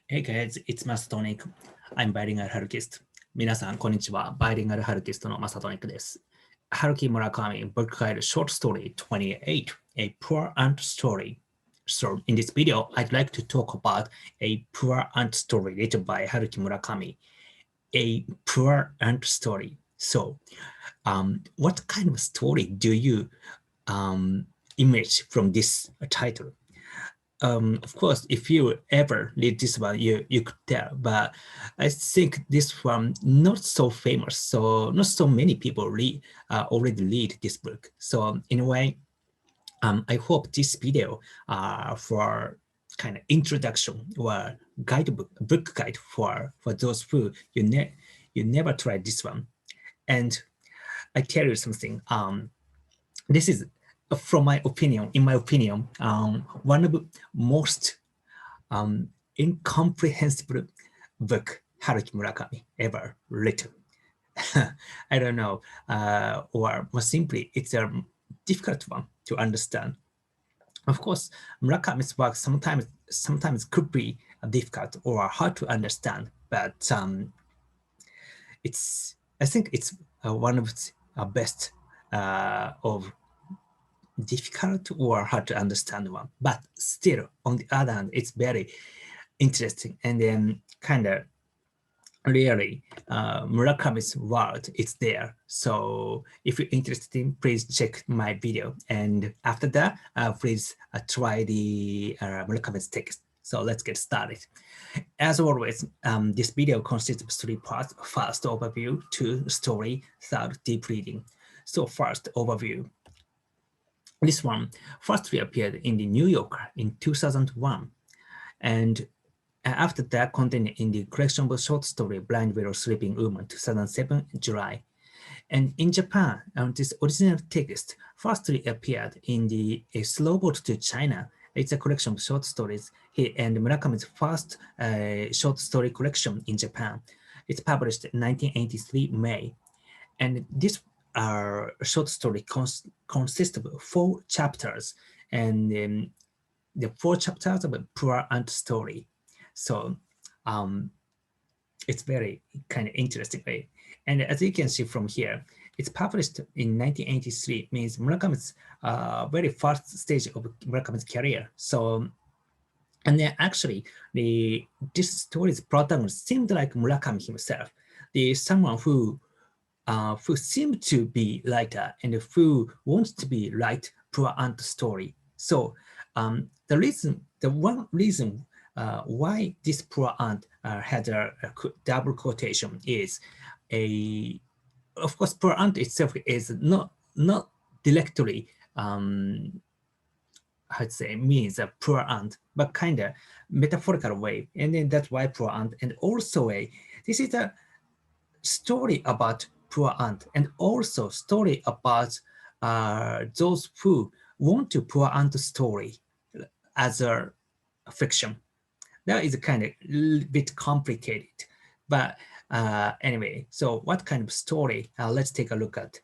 Hey guys, it's Masatonic. I'm bilingual Harukist. 皆さん、こんにちは。バイリンガルハルキストのマサトニックです。Haruki Murakami book guide short story 28, A Poor Ant Story. So in this video, I'd like to talk about A Poor Ant Story written by Haruki Murakami. A Poor Ant Story. So, what kind of story do you image from this title? Of course, if you ever read this one, you could tell, but I think this one not so famous, so not so many people already read this book. So in a way, I hope this video for kind of introduction or book guide for those who you never tried this one. And I tell you something. This is from my opinion, in my opinion, one of the most incomprehensible book Haruki Murakami ever written. I don't know, or more simply, it's a difficult one to understand. Of course, Murakami's work sometimes could be difficult or hard to understand, but I think it's one of the best of difficult or hard to understand one, but still on the other hand it's very interesting and then kind of really Murakami's world is there. So if you're interested in, please check my video, and after that please try the Murakami's text. So let's get started. As always, this video consists of 3 parts. First, overview. 2, story. 3rd, deep reading. So first, overview. This one first reappeared in the New Yorker in 2001, and after that contained in the collectionable short story Blind Willowsleepingwoman 2007 July. And in Japan, this original text first reappeared in the A Slow Boat to China. It's a collection of short stories and Murakami's first short story collection in Japan. It's published in 1983 May. And this short story consists of 4 chapters, and the 4 chapters of a Poor Ant Story. So it's very kind of interesting way. And as you can see from here, it's published in 1983, means Murakami's very first stage of Murakami's career. So, and then actually, this story's protagonist seemed like Murakami himself, someone who seemed to be writer and who wants to be write Poor Ant Story. So the one reason why this Poor Ant had a double quotation is of course, Poor Ant itself is not directly I'd say means a poor ant, but kind of metaphorical way, and then that's why Poor Ant, and also this is a story about poor ant, and also story about those who want to Poor Ant story as a fiction. That is kind of a bit complicated, but anyway, so what kind of story? Let's take a look at.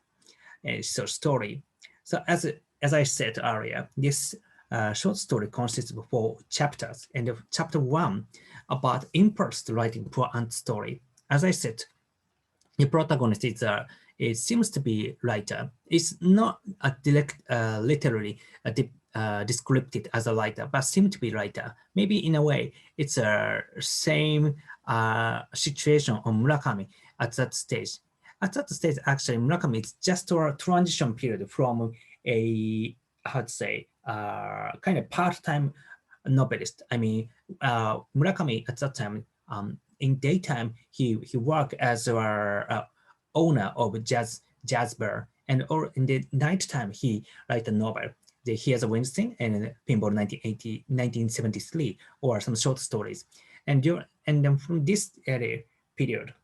So story. So as I said earlier, this short story consists of 4 chapters, and chapter 1 about impulse writing Poor Ant story. As I said, the protagonist is it seems to be writer. It's not a direct, literally described as a writer, but seem to be writer. Maybe in a way, it's a same situation on Murakami at that stage. At that stage, actually, Murakami is just a transition period from a, how to say, kind of part-time novelist. I mean, Murakami at that time, in daytime, he worked as a owner of jazz bar, and or in the nighttime he write a novel. He has a Winston and Pinball 1973, or some short stories, and then from this period,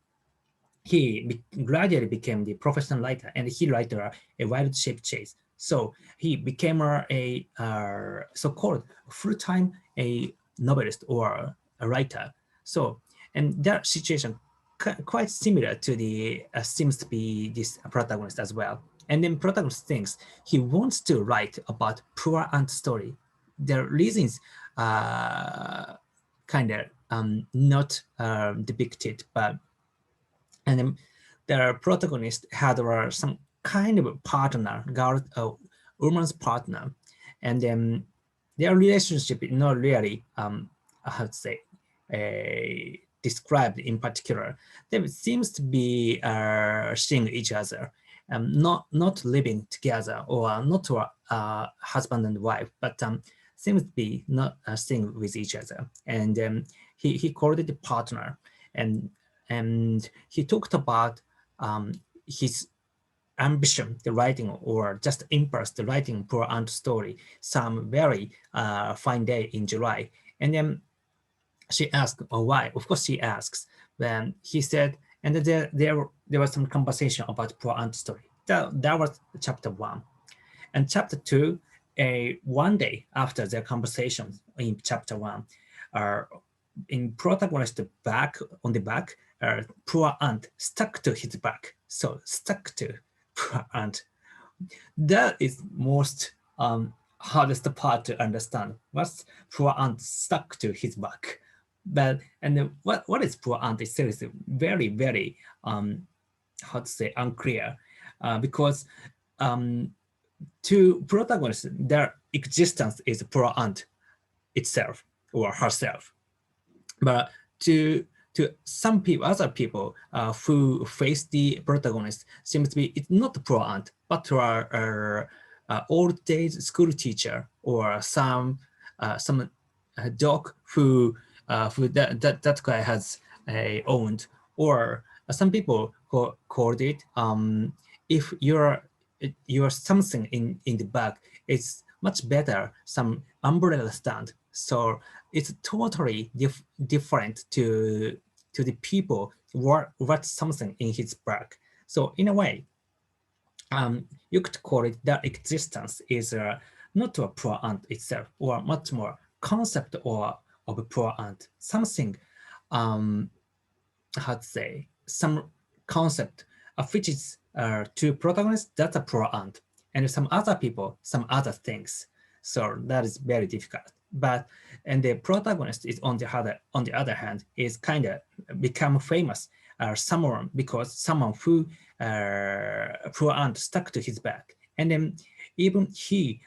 he gradually became the professional writer, and he wrote a Wild Shape Chase. So he became a so-called full-time a novelist or a writer. So, and that situation quite similar to the seems to be this protagonist as well. And then protagonist thinks he wants to write about Poor Ant story. The reasons kind of not depicted, but and the protagonist had some kind of partner, girl, woman's partner, and their relationship is not really, how to say, described in particular. They seems to be seeing each other, not living together or not husband and wife, but seems to be not staying with each other. And he called it a partner, and he talked about his ambition, the writing, or just impulse, the writing Poor Aunt story, some very fine day in July. And then she asked, oh, why? Of course, she asks. Then he said, and there was some conversation about Poor Aunt story. That was chapter 1. And chapter 2, one day after their conversation in chapter 1, in protagonist back on the back, poor aunt stuck to his back. So stuck to poor aunt. That is most hardest part to understand. What's poor aunt stuck to his back? But and what is poor aunt itself is very very how to say unclear, because to protagonists their existence is poor aunt itself or herself. But to some people, other people who face the protagonist seems to be it's not the poor aunt, but to our old age school teacher or some dog who that guy has owned, or some people who called it if you're something in the bag, it's much better some umbrella stand. So it's totally different to the people what something in his bag. So in a way, you could call it that existence is not a poor aunt itself, or much more concept or of a poor aunt, something how to say some concept of which is two protagonists, that's a poor aunt, and some other people, some other things. So that is very difficult. But and the protagonist is on the other hand is kind of become famous someone because someone who poor aunt stuck to his back, and then even he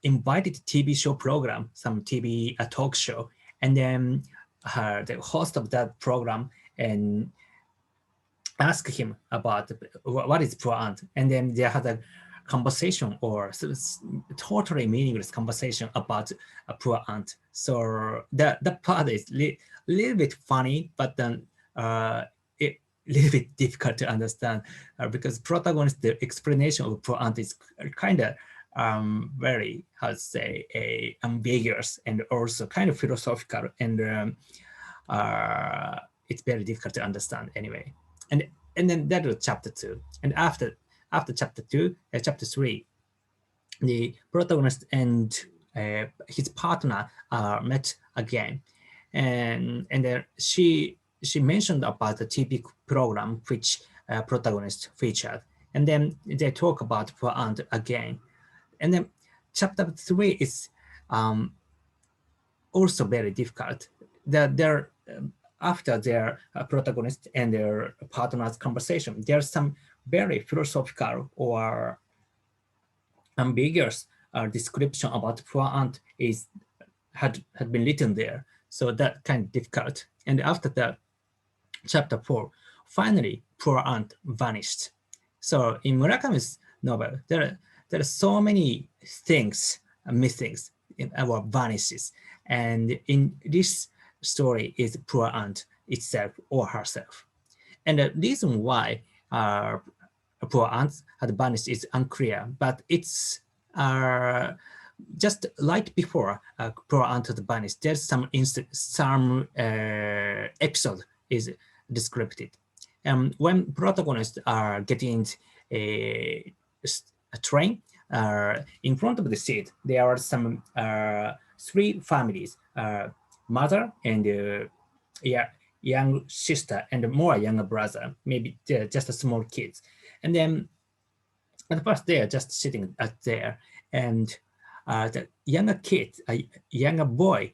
invited TV show program, some TV talk show, and then the host of that program and ask him about what is poor aunt, and then they had a conversation or totally meaningless conversation about a poor aunt. So that part is little bit funny, but then it little bit difficult to understand because protagonist the explanation of poor aunt is kind of very how to say ambiguous and also kind of philosophical, and it's very difficult to understand anyway. And then that was chapter 2, and after chapter 2, chapter 3, the protagonist and his partner met again, and then she mentioned about the TV program which protagonist featured, and then they talk about poor aunt again, and then chapter 3 is also very difficult. That they're after their protagonist and their partner's conversation, there's some very philosophical or ambiguous description about poor aunt is had been written there. So that kind of difficult. And after that, chapter 4, finally, poor aunt vanished. So in Murakami's novel, there are so many things missing in our vanishes, and in this story is poor aunt itself or herself. And the reason why poor aunt had vanished is unclear, but it's just right before poor aunt had vanished, there's some episode is described. When protagonists are getting a train, in front of the seat, there are some 3 families, mother and young sister and more younger brother, maybe they're just a small kids. And then at first they are just sitting at there, and the younger kid, a younger boy,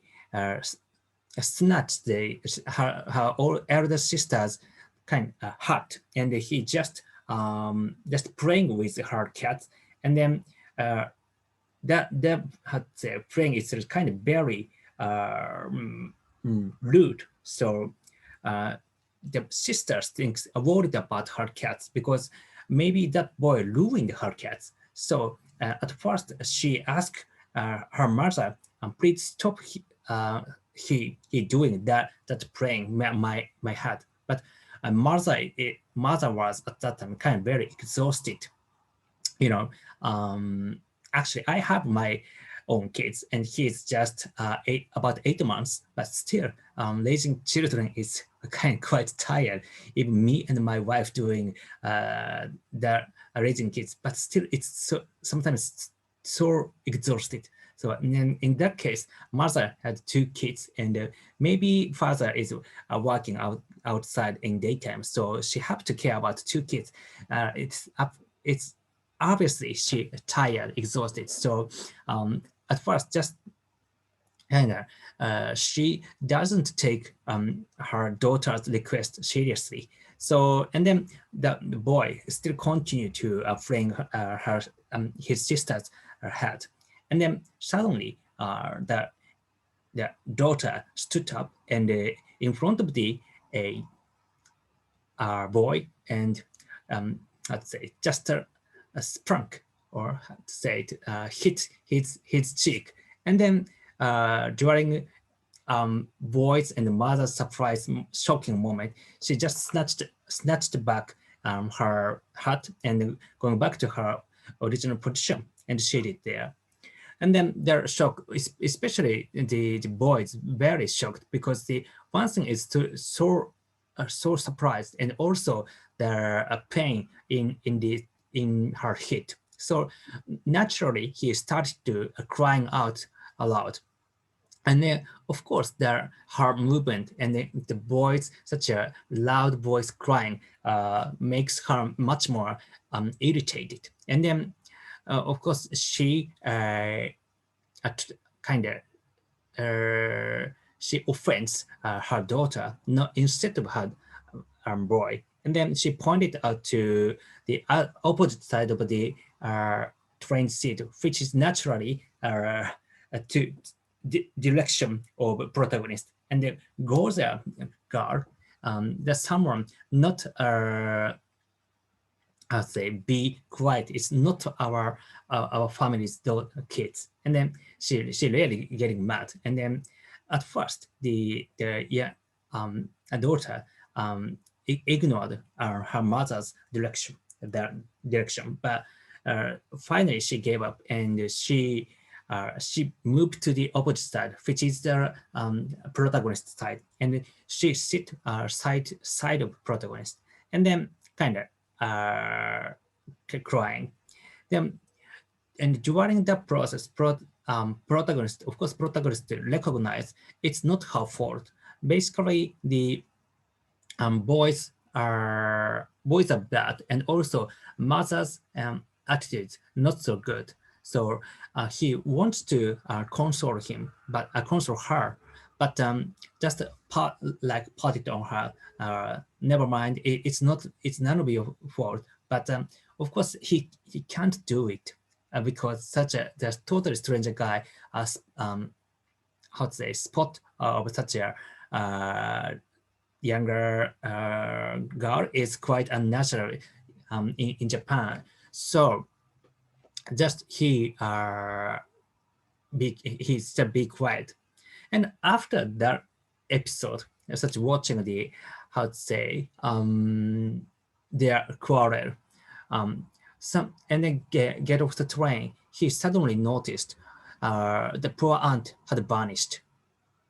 snatched her all elder sister's kind hat, and he just playing with her cat, and then uh, that had playing is kind of very rude. So uh, the sisters thinks worried about her cats because maybe that boy ruined her cats. So at first she asked her mother, "Please stop he doing that praying my hat." But mother was at that time kind of very exhausted, you know. Actually, I have my own kids, and he's just about 8 months, but still raising children is kind of quite tired. Even me and my wife doing the raising kids, but still it's so sometimes so exhausted. So in that case, mother had two kids, and maybe father is working outside in daytime, so she have to care about two kids. It's obviously she tired, exhausted. So at first, just Hannah, she doesn't take her daughter's request seriously. So, and then the boy still continue to fling his sister's head. And then suddenly the daughter stood up and in front of the boy and let's say just a sprunk or how to say it, hit his cheek. And then during boy's and the mother's surprise shocking moment, she just snatched back her hat and going back to her original position and shaded it there. And then they're shocked, especially the boys, very shocked because the one thing is so surprised, and also the pain in her hit. So naturally, he started to crying out aloud. And then, of course, there her movement and the voice, such a loud voice crying, makes her much more irritated. And then, of course, she kind of she offends her daughter, not instead of her boy. And then she pointed out to the opposite side of the train seat, which is naturally to the direction of protagonist. And the goes there, girl, there's someone not I say be quiet. It's not our family's kids. And then she really getting mad. And then at first the yeah a daughter ignored her mother's their direction, but finally she gave up and she moved to the opposite side, which is the protagonist side, and she sit side of protagonist, and then kind of crying. Then and during the process, protagonist, of course, protagonist recognize it's not her fault. Basically, the boys are bad, and also mother's attitude not so good. So he wants to console him, but console her, but just pat it on her. Never mind, it's none of your fault. But of course, he can't do it because there's totally stranger guy as how to say spot of such a younger girl is quite unnatural in Japan. So just he's just be quiet. And after that episode, such watching the how to say their quarrel, some and then get off the train, he suddenly noticed the poor aunt had vanished.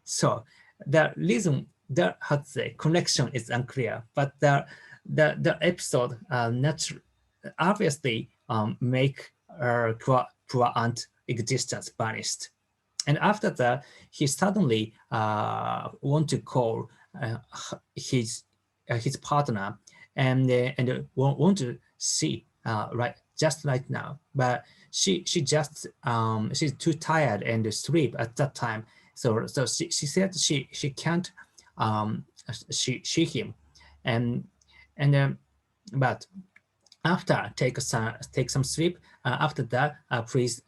So the reason the how to say connection is unclear, but the episode obviously make poor aunt existence vanished. And after that, he suddenly want to call uh, his partner and want to see right just right now, but she just she's too tired and sleep at that time, So she said she can't see him, and and but after take some sleep. After that, please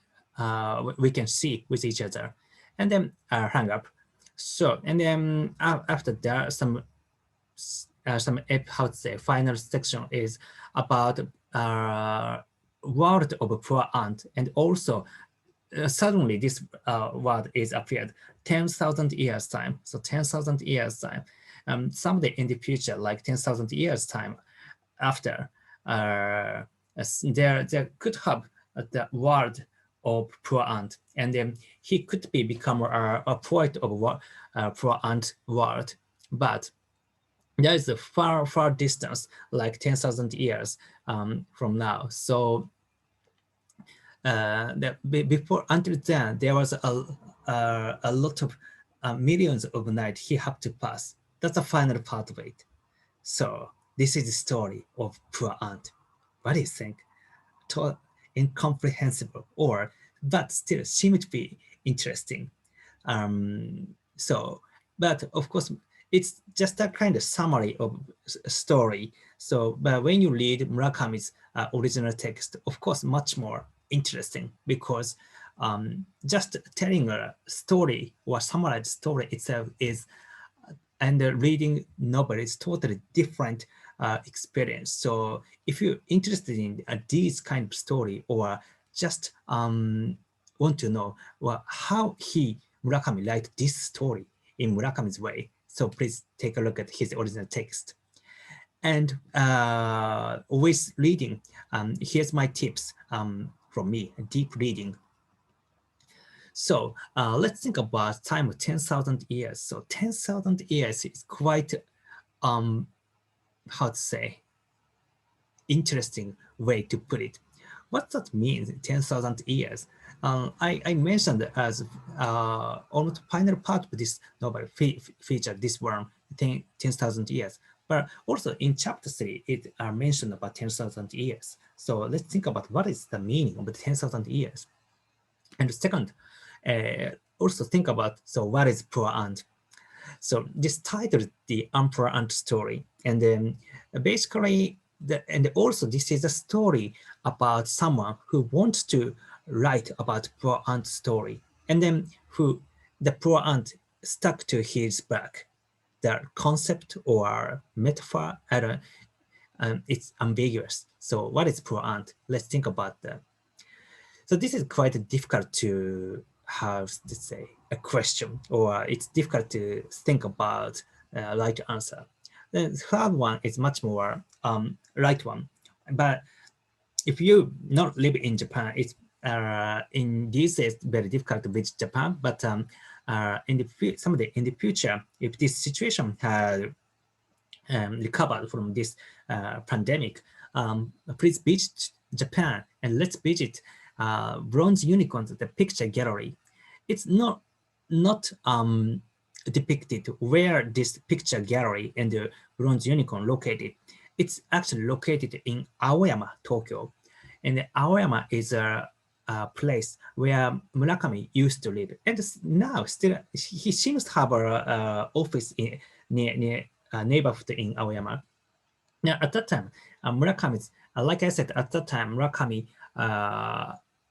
we can see with each other, and then hang up. So and then after that, some how to say final section is about world of poor ant, and also suddenly this word is appeared 10,000 years time. So 10,000 years time. Someday in the future, like 10,000 years time after, there could have the word of poor ant, and then he could become a poet of poor ant world, but there is a far distance, like 10,000 years from now. So before until then, there was a lot of millions of nights he had to pass. That's the final part of it. So this is the story of poor ant. What do you think? Incomprehensible, or but still seem to be interesting. So, but of course, it's just a kind of summary of a story. So, but when you read Murakami's original text, of course, much more interesting, because just telling a story or summarized story itself is, and reading novel is totally different experience. So if you're interested in this kind of story, or just want to know how Murakami write this story in Murakami's way, so please take a look at his original text. And with reading, here's my tips from me: deep reading. So let's think about time of 10,000 years. So 10,000 years is quite how to say, interesting way to put it. What that means, 10,000 years? I mentioned as almost final part of this novel feature this worm, 10,000 years. But also in chapter 3, it mentioned about 10,000 years. So let's think about what is the meaning of the 10,000 years. And second, also think about, so what is poor ant? So this title is the Emperor Ant story, and then basically, and also this is a story about someone who wants to write about poor ant story, and then who the poor ant stuck to his back. The concept or metaphor, I don't, it's ambiguous. So what is poor ant? Let's think about that. So this is quite difficult to have to say a question, or it's difficult to think about right answer. The third one is much more right one. But if you not live in Japan, it's in these days very difficult to visit Japan. But in the someday in the future, if this situation had recovered from this pandemic, please visit Japan and let's visit bronze unicorns at the picture gallery. It's not depicted where this picture gallery and the bronze unicorn located. It's actually located in Aoyama, Tokyo, and Aoyama is a place where Murakami used to live, and now still he seems to have a office near neighborhood in Aoyama. Now, at that time, Murakami's, like I said, at that time, Murakami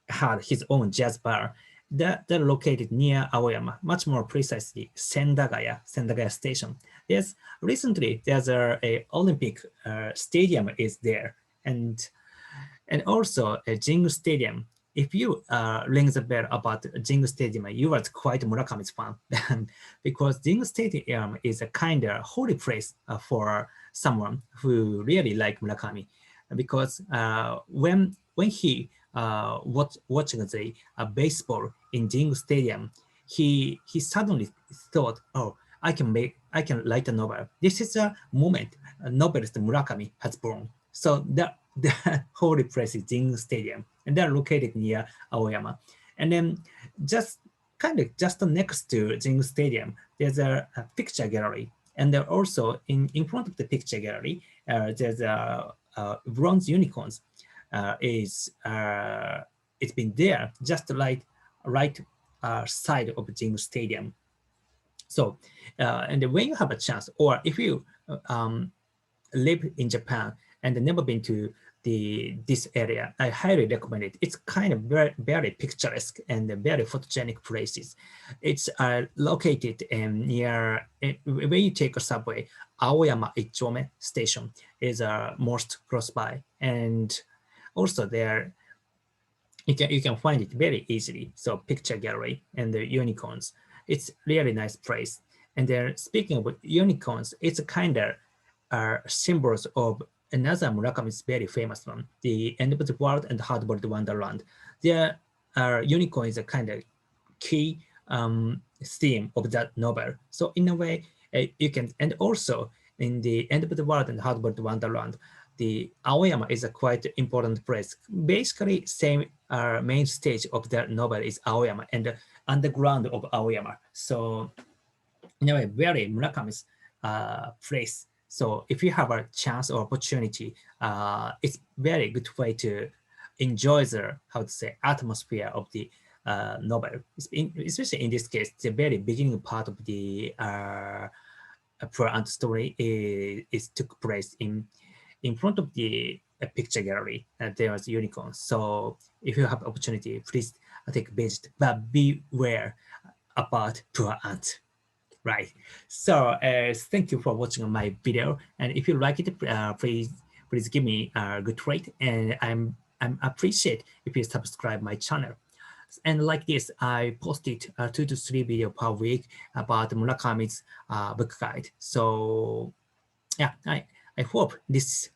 had his own jazz bar that located near Aoyama, much more precisely, Sendagaya Station. Yes, recently there's a Olympic stadium is there, and also a Jingu Stadium. If you ring the bell about Jingu Stadium, you are quite Murakami's fan because Jingu Stadium is a kind of holy place for someone who really like Murakami, because when he watching the baseball in Jingu Stadium, he suddenly thought, oh, I can write a novel. This is a moment a novelist Murakami has born. So the holy place is Jingu Stadium, and they're located near Aoyama. And then just next to Jingu Stadium, there's a picture gallery. And there also in front of the picture gallery, there's a bronze unicorns. It's been there just like right side of Jingu Stadium. So, and when you have a chance, or if you um, live in Japan and never been to this area, I highly recommend it. It's kind of very picturesque and very photogenic places. It's located near, when you take a subway, Aoyama Ichome station is most close by. And also there, you can find it very easily. So picture gallery and the unicorns. It's really nice place. And then speaking of unicorns, it's a kind of symbols of another Murakami's very famous one, The End of the World and Hardboiled Wonderland. Their unicorn is a kind of key theme of that novel. So in a way, you can, and also in The End of the World and Hardboiled Wonderland, the Aoyama is a quite important place. Basically, same main stage of the novel is Aoyama and the underground of Aoyama. So in a way, very Murakami's place. So if you have a chance or opportunity, it's very good way to enjoy the, how to say, atmosphere of the novel. Especially in this case, the very beginning part of the apoorauntstory story is took place in front of the picture gallery. There was unicorns. So if you have opportunity, please take a visit, but beware about poor ant. Right. So thank you for watching my video, and if you like it, please give me a good rate, and I'm appreciate if you subscribe my channel. And like this, I posted 2 to 3 video per week about Murakami's book guide. So yeah, I hope this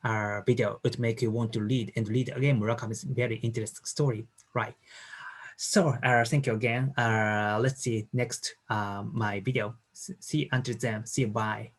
video would make you want to read and read again Murakami's very interesting story. Right. So thank you again. Let's see next my video. See you until then. See you. Bye.